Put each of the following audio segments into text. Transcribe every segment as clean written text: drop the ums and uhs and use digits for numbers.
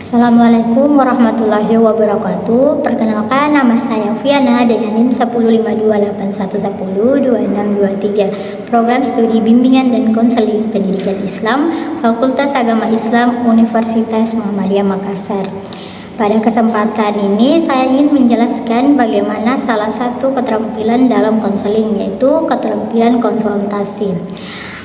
Assalamualaikum warahmatullahi wabarakatuh. Perkenalkan, nama saya Fiana dengan NIM 15281102623. Program Studi Bimbingan dan Konseling Pendidikan Islam, Fakultas Agama Islam, Universitas Muhammadiyah Makassar. Pada kesempatan ini saya ingin menjelaskan bagaimana salah satu keterampilan dalam konseling, yaitu keterampilan konfrontasi.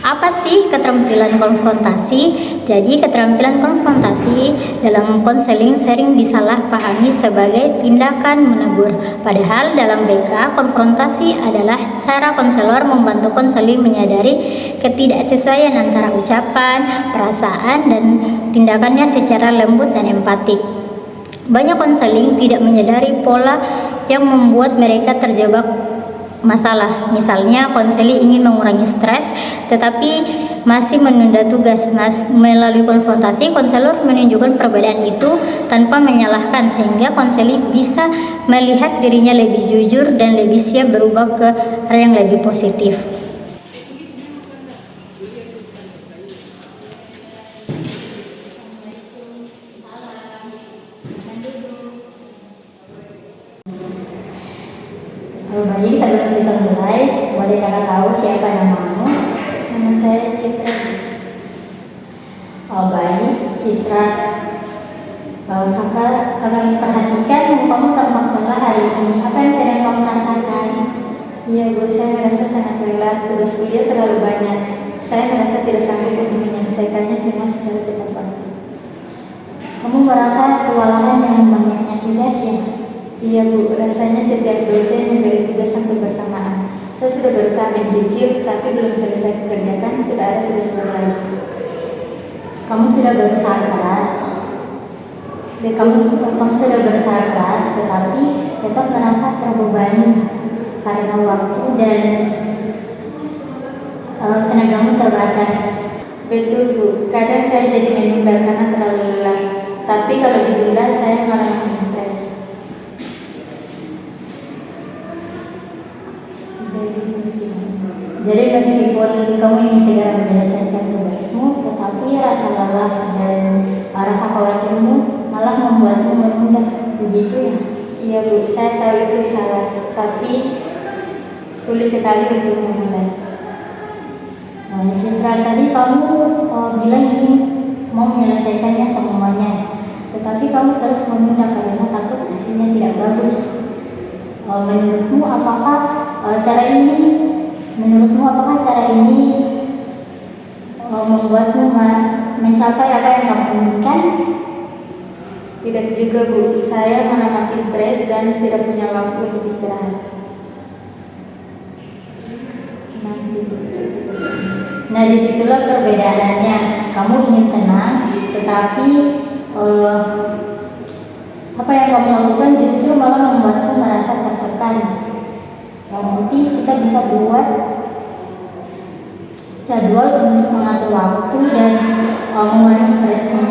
Apa sih keterampilan konfrontasi? Jadi keterampilan konfrontasi dalam konseling sering disalahpahami sebagai tindakan menegur. Padahal dalam BK, konfrontasi adalah cara konselor membantu konseling menyadari ketidaksesuaian antara ucapan, perasaan, dan tindakannya secara lembut dan empatik. Banyak konseling tidak menyadari pola yang membuat mereka terjebak masalah. Misalnya konseling ingin mengurangi stres tetapi masih menunda tugas. Melalui konfrontasi, konselor menunjukkan perbedaan itu tanpa menyalahkan, sehingga konseling bisa melihat dirinya lebih jujur dan lebih siap berubah ke arah yang lebih positif. Baik, sebelum kita mulai, boleh kakak tahu siapa namamu? Nama saya Citra. Oh baik, Citra. Kakak perhatikan kamu tampak lelah hari ini. Apa yang sedang kamu rasakan? Iya Bu, saya merasa sangat lelah. Tugas kuliah terlalu banyak. Saya merasa tidak sanggup untuk menyelesaikannya semua secara tepat. Kamu merasa kewalahan dengan banyaknya tugas ya? Iya Bu, rasanya setiap dosen memberi tugas sampai bersamaan. Saya sudah berusaha mencicil, tapi belum selesai dikerjakan, sudah ada tugas baru lagi. Kamu sudah berusaha keras. Kamu sudah berusaha keras, tetapi tetap merasa terbebani karena waktu dan tenagamu terbatas. Betul Bu, kadang saya jadi menunda karena terlalu lelah. Tapi kalau ditunda, saya malah makin stres. Jadi meskipun kamu ingin segera menyelesaikan tugasmu, tetapi rasa lelah dan rasa khawatirmu malah membuatmu menunda, begitu ya? Iya Bu, saya tahu itu salah, tapi sulit sekali untuk memulai. Citra, tadi kamu bilang ingin mau menyelesaikannya semuanya, tetapi kamu terus menunda karena takut hasilnya tidak bagus. Menurutmu apakah cara ini membuatmu mencapai apa yang kamu inginkan? Tidak juga Bu, saya malah makin stres dan tidak punya waktu untuk istirahat. Nah, disitulah perbedaannya. Kamu ingin tenang, tetapi apa yang kamu lakukan justru malah membuatmu merasa tertekan. Nanti kita bisa buat jadwal untuk mengatur waktu dan mengurangi stresmu.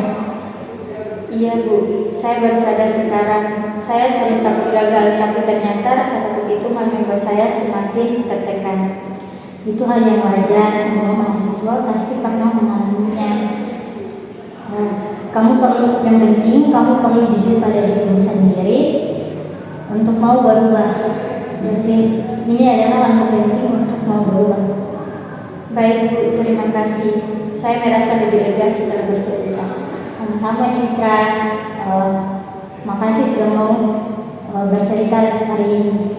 Iya Bu, saya baru sadar sekarang. Saya sering takut gagal, tapi ternyata rasa takut itu malah membuat saya semakin tertekan. Itu hal yang wajar, semua mahasiswa pasti pernah mengalaminya. Yang penting kamu perlu jujur pada dirimu sendiri untuk mau berubah. Ini adalah langkah penting untuk mau berubah. Baik Bu, terima kasih. Saya merasa lebih lega setelah bercerita. Sama-sama Citra. Makasih sudah mau bercerita hari ini.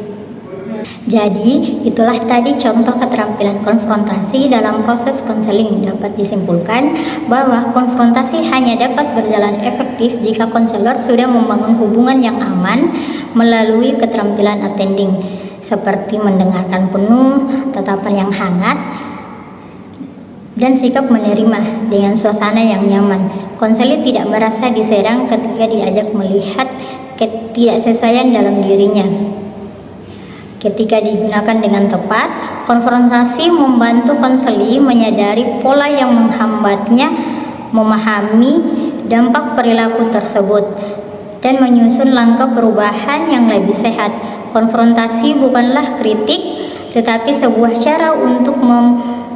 Jadi, itulah tadi contoh keterampilan konfrontasi dalam proses konseling. Dapat disimpulkan bahwa konfrontasi hanya dapat berjalan efektif jika konselor sudah membangun hubungan yang aman melalui keterampilan attending, seperti mendengarkan penuh, tatapan yang hangat, dan sikap menerima dengan suasana yang nyaman. Konselor tidak merasa diserang ketika diajak melihat ketidaksesuaian dalam dirinya. Ketika digunakan dengan tepat, konfrontasi membantu konseli menyadari pola yang menghambatnya, memahami dampak perilaku tersebut, dan menyusun langkah perubahan yang lebih sehat. Konfrontasi bukanlah kritik, tetapi sebuah cara untuk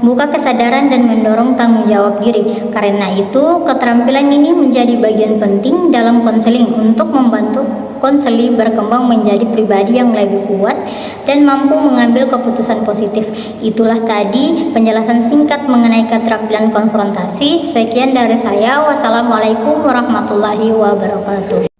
membuka kesadaran dan mendorong tanggung jawab diri. Karena itu, keterampilan ini menjadi bagian penting dalam konseling untuk membantu konseli berkembang menjadi pribadi yang lebih kuat dan mampu mengambil keputusan positif. Itulah tadi penjelasan singkat mengenai keterampilan konfrontasi. Sekian dari saya. Wassalamualaikum warahmatullahi wabarakatuh.